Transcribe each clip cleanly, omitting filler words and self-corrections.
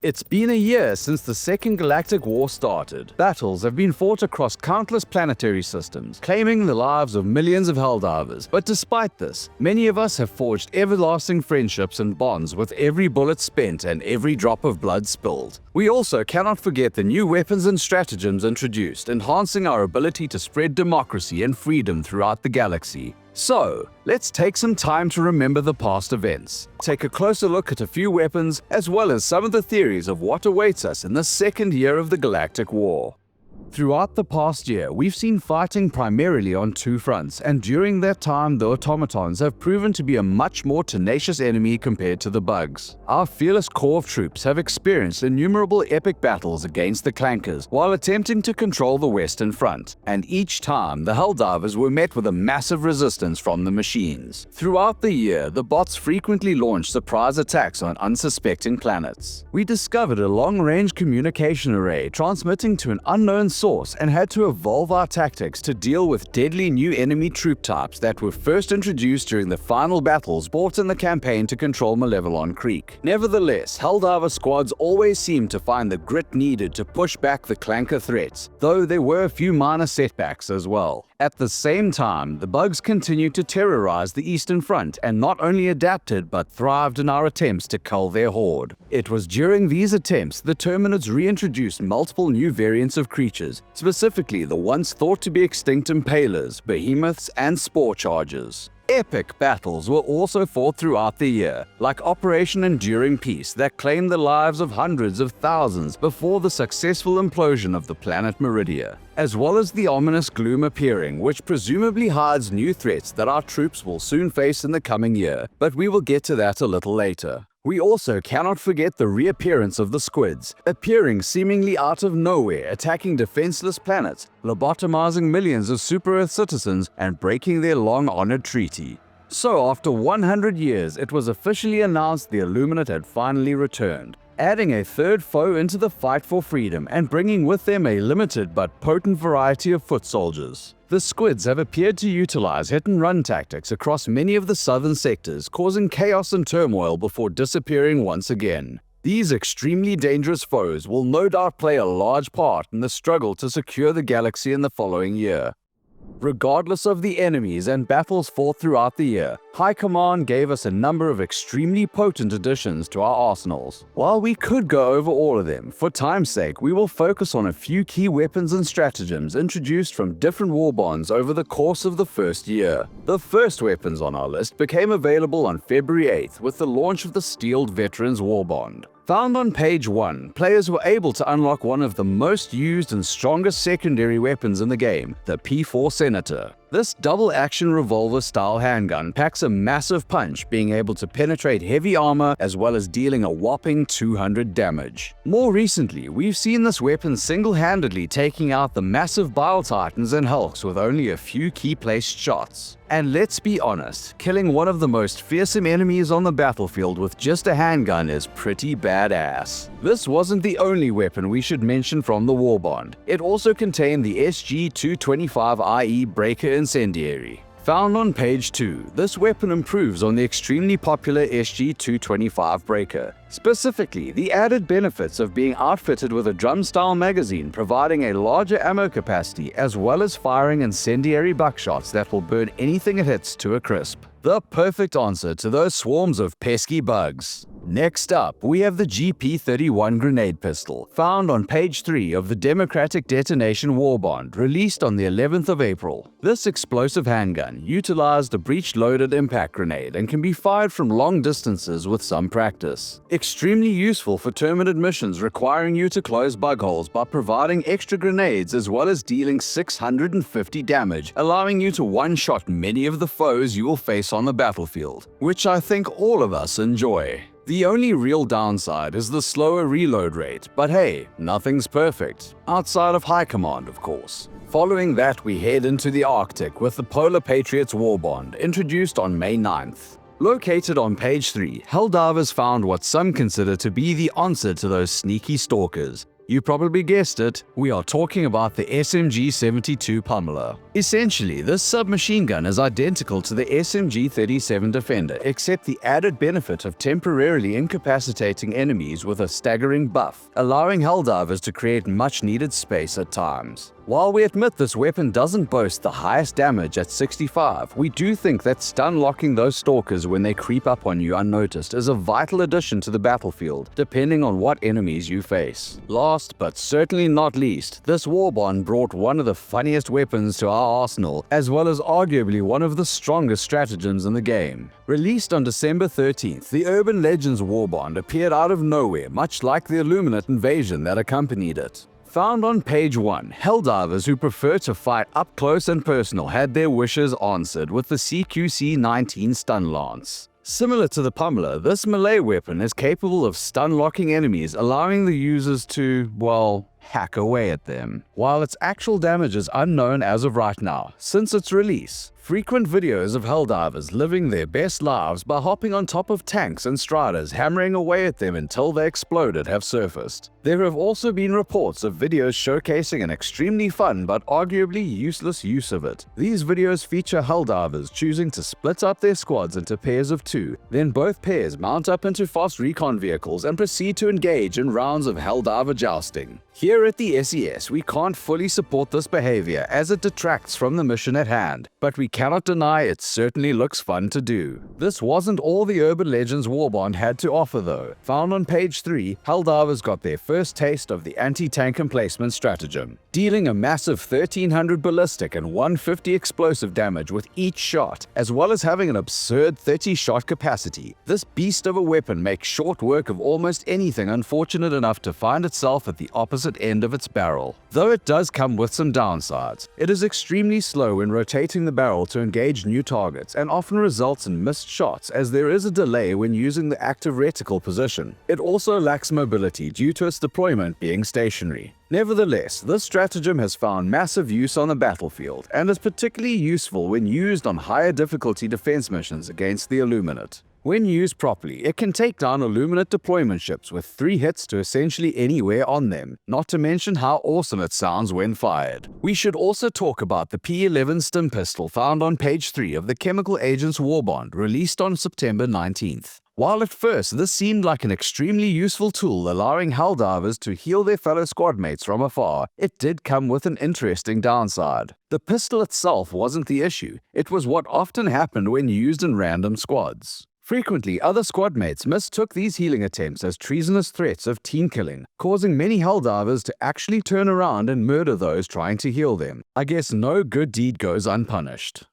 It's been a year since the Second Galactic War started. Battles have been fought across countless planetary systems, claiming the lives of millions of Helldivers. But despite this, many of us have forged everlasting friendships and bonds with every bullet spent and every drop of blood spilled. We also cannot forget the new weapons and stratagems introduced, enhancing our ability to spread democracy and freedom throughout the galaxy. So, let's take some time to remember the past events, take a closer look at a few weapons, as well as some of the theories of what awaits us in the second year of the Galactic War. Throughout the past year, we've seen fighting primarily on two fronts, and during that time, the automatons have proven to be a much more tenacious enemy compared to the bugs. Our fearless core of troops have experienced innumerable epic battles against the clankers while attempting to control the Western Front, and each time, the Helldivers were met with a massive resistance from the machines. Throughout the year, the bots frequently launched surprise attacks on unsuspecting planets. We discovered a long-range communication array transmitting to an unknown source and had to evolve our tactics to deal with deadly new enemy troop types that were first introduced during the final battles fought in the campaign to control Malevelon Creek. Nevertheless, Helldiver squads always seemed to find the grit needed to push back the clanker threats, though there were a few minor setbacks as well. At the same time, the bugs continued to terrorize the Eastern Front and not only adapted but thrived in our attempts to cull their horde. It was during these attempts the Terminids reintroduced multiple new variants of creatures, specifically the once thought to be extinct Impalers, Behemoths, and Spore Chargers. Epic battles were also fought throughout the year, like Operation Enduring Peace that claimed the lives of hundreds of thousands before the successful implosion of the planet Meridia, as well as the ominous gloom appearing, which presumably hides new threats that our troops will soon face in the coming year, but we will get to that a little later. We also cannot forget the reappearance of the squids, appearing seemingly out of nowhere, attacking defenseless planets, lobotomizing millions of Super-Earth citizens, and breaking their long-honored treaty. So after 100 years, it was officially announced the Illuminate had finally returned, adding a third foe into the fight for freedom and bringing with them a limited but potent variety of foot soldiers. The squids have appeared to utilize hit-and-run tactics across many of the southern sectors, causing chaos and turmoil before disappearing once again. These extremely dangerous foes will no doubt play a large part in the struggle to secure the galaxy in the following year. Regardless of the enemies and battles fought throughout the year, High Command gave us a number of extremely potent additions to our arsenals. While we could go over all of them, for time's sake we will focus on a few key weapons and stratagems introduced from different war bonds over the course of the first year. The first weapons on our list became available on February 8th with the launch of the Steeled Veterans War Bond. Found on page 1, players were able to unlock one of the most used and strongest secondary weapons in the game, the P4 Senator. This double-action revolver-style handgun packs a massive punch, being able to penetrate heavy armor as well as dealing a whopping 200 damage. More recently, we've seen this weapon single-handedly taking out the massive Bile Titans and Hulks with only a few key-placed shots. And let's be honest, killing one of the most fearsome enemies on the battlefield with just a handgun is pretty badass. This wasn't the only weapon we should mention from the War Bond. It also contained the SG-225IE Breaker Incendiary. Found on page 2, this weapon improves on the extremely popular SG-225 Breaker. Specifically, the added benefits of being outfitted with a drum-style magazine providing a larger ammo capacity as well as firing incendiary buckshots that will burn anything it hits to a crisp. The perfect answer to those swarms of pesky bugs. Next up, we have the GP-31 grenade pistol, found on page 3 of the Democratic Detonation War Bond, released on the 11th of April. This explosive handgun utilized a breech-loaded impact grenade and can be fired from long distances with some practice. Extremely useful for Terminid missions requiring you to close bug holes by providing extra grenades as well as dealing 650 damage, allowing you to one-shot many of the foes you will face on the battlefield, which I think all of us enjoy. The only real downside is the slower reload rate, but hey, nothing's perfect. Outside of High Command, of course. Following that, we head into the Arctic with the Polar Patriots War Bond, introduced on May 9th. Located on page 3, Helldivers found what some consider to be the answer to those sneaky stalkers. You probably guessed it, we are talking about the SMG-72 Pummeler. Essentially, this submachine gun is identical to the SMG-37 Defender, except the added benefit of temporarily incapacitating enemies with a staggering buff, allowing Helldivers to create much-needed space at times. While we admit this weapon doesn't boast the highest damage at 65, we do think that stun-locking those stalkers when they creep up on you unnoticed is a vital addition to the battlefield, depending on what enemies you face. Last, but certainly not least, this Warbond brought one of the funniest weapons to our arsenal, as well as arguably one of the strongest stratagems in the game. Released on December 13th, the Urban Legends Warbond appeared out of nowhere, much like the Illuminate invasion that accompanied it. Found on page 1, Helldivers who prefer to fight up close and personal had their wishes answered with the CQC-19 Stun Lance. Similar to the Pummeler, this melee weapon is capable of stun-locking enemies, allowing the users to, well, hack away at them. While its actual damage is unknown as of right now, since its release, frequent videos of Helldivers living their best lives by hopping on top of tanks and striders, hammering away at them until they exploded, have surfaced. There have also been reports of videos showcasing an extremely fun but arguably useless use of it. These videos feature Helldivers choosing to split up their squads into pairs of 2, then both pairs mount up into fast recon vehicles and proceed to engage in rounds of Helldiver jousting. Here at the SES, we can't fully support this behavior as it detracts from the mission at hand, but we cannot deny it certainly looks fun to do. This wasn't all the Urban Legends Warbond had to offer though. Found on page 3, Helldivers got their first taste of the anti-tank emplacement stratagem, dealing a massive 1300 ballistic and 150 explosive damage with each shot, as well as having an absurd 30-shot capacity. This beast of a weapon makes short work of almost anything unfortunate enough to find itself at the opposite end of its barrel. Though it does come with some downsides, it is extremely slow when rotating the barrel to engage new targets and often results in missed shots as there is a delay when using the active reticle position. It also lacks mobility due to its deployment being stationary. Nevertheless, this stratagem has found massive use on the battlefield and is particularly useful when used on higher difficulty defense missions against the Illuminate. When used properly, it can take down Illuminate deployment ships with 3 hits to essentially anywhere on them, not to mention how awesome it sounds when fired. We should also talk about the P11 stim pistol found on page 3 of the Chemical Agents Warbond, released on September 19th. While at first this seemed like an extremely useful tool allowing Helldivers to heal their fellow squadmates from afar, it did come with an interesting downside. The pistol itself wasn't the issue, it was what often happened when used in random squads. Frequently, other squadmates mistook these healing attempts as treasonous threats of team killing, causing many Helldivers to actually turn around and murder those trying to heal them. I guess no good deed goes unpunished.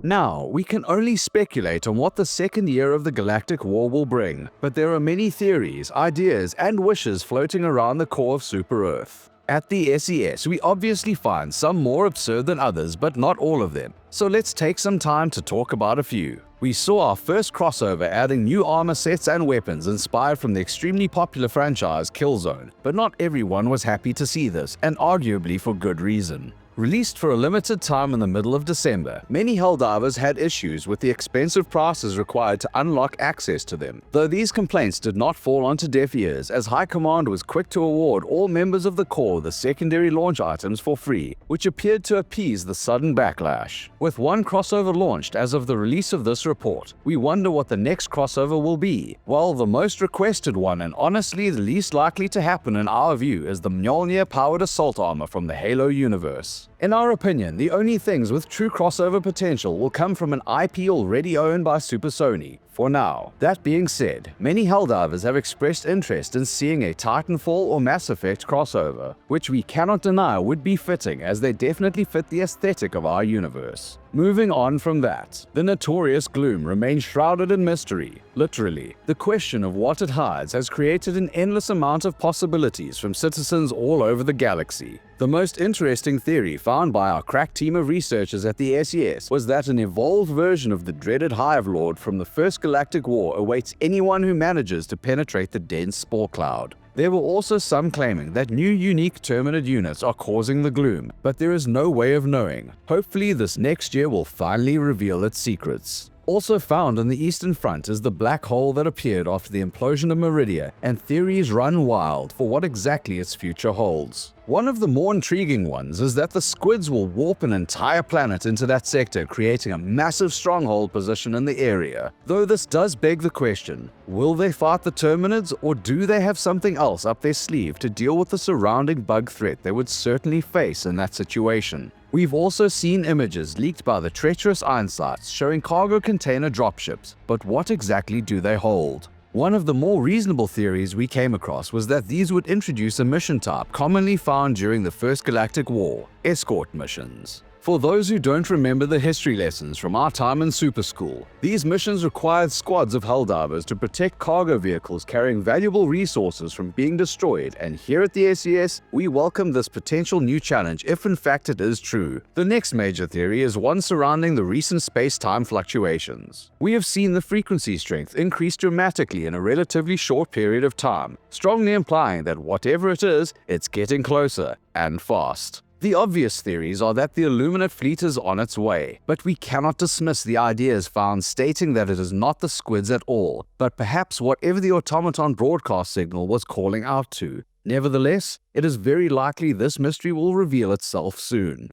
Now, we can only speculate on what the second year of the Galactic War will bring, but there are many theories, ideas, and wishes floating around the core of Super Earth. At the SES, we obviously find some more absurd than others, but not all of them. So let's take some time to talk about a few. We saw our first crossover adding new armor sets and weapons inspired from the extremely popular franchise Killzone, but not everyone was happy to see this, and arguably for good reason. Released for a limited time in the middle of December, many Helldivers had issues with the expensive prices required to unlock access to them, though these complaints did not fall onto deaf ears as High Command was quick to award all members of the Corps the secondary launch items for free, which appeared to appease the sudden backlash. With one crossover launched as of the release of this report, we wonder what the next crossover will be. Well, the most requested one, and honestly the least likely to happen in our view, is the Mjolnir-powered assault armor from the Halo universe. In our opinion, the only things with true crossover potential will come from an IP already owned by Super Sony, for now. That being said, many Helldivers have expressed interest in seeing a Titanfall or Mass Effect crossover, which we cannot deny would be fitting as they definitely fit the aesthetic of our universe. Moving on from that, the notorious Gloom remains shrouded in mystery. Literally, the question of what it hides has created an endless amount of possibilities from citizens all over the galaxy. The most interesting theory found by our crack team of researchers at the SES was that an evolved version of the dreaded Hive Lord from the First Galactic War awaits anyone who manages to penetrate the dense spore cloud. There were also some claiming that new unique Terminid units are causing the gloom, but there is no way of knowing. Hopefully this next year will finally reveal its secrets. Also found on the eastern front is the black hole that appeared after the implosion of Meridia, and theories run wild for what exactly its future holds. One of the more intriguing ones is that the squids will warp an entire planet into that sector, creating a massive stronghold position in the area. Though this does beg the question, will they fight the Terminids, or do they have something else up their sleeve to deal with the surrounding bug threat they would certainly face in that situation? We've also seen images leaked by the treacherous Einsights showing cargo container dropships, but what exactly do they hold? One of the more reasonable theories we came across was that these would introduce a mission type commonly found during the First Galactic War: escort missions. For those who don't remember the history lessons from our time in Super School, these missions required squads of Helldivers to protect cargo vehicles carrying valuable resources from being destroyed, and here at the SES, we welcome this potential new challenge if in fact it is true. The next major theory is one surrounding the recent space-time fluctuations. We have seen the frequency strength increase dramatically in a relatively short period of time, strongly implying that whatever it is, it's getting closer, and fast. The obvious theories are that the Illuminate fleet is on its way, but we cannot dismiss the ideas found stating that it is not the squids at all, but perhaps whatever the automaton broadcast signal was calling out to. Nevertheless, it is very likely this mystery will reveal itself soon.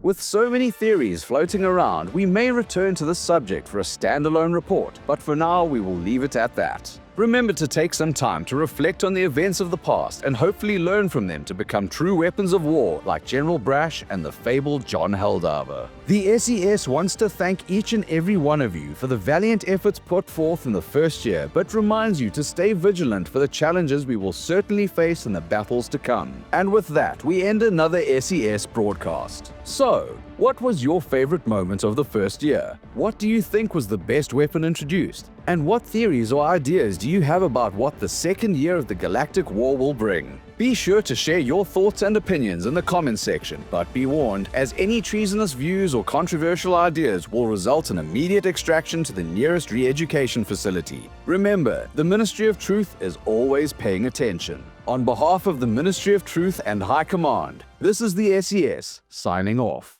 With so many theories floating around, we may return to this subject for a standalone report, but for now we will leave it at that. Remember to take some time to reflect on the events of the past and hopefully learn from them to become true weapons of war like General Brash and the fabled John Helldiver. The SES wants to thank each and every one of you for the valiant efforts put forth in the first year, but reminds you to stay vigilant for the challenges we will certainly face in the battles to come. And with that, we end another SES broadcast. So, what was your favorite moment of the first year? What do you think was the best weapon introduced? And what theories or ideas do you have about what the second year of the Galactic War will bring? Be sure to share your thoughts and opinions in the comments section, but be warned, as any treasonous views or controversial ideas will result in immediate extraction to the nearest re-education facility. Remember, the Ministry of Truth is always paying attention. On behalf of the Ministry of Truth and High Command, this is the SES, signing off.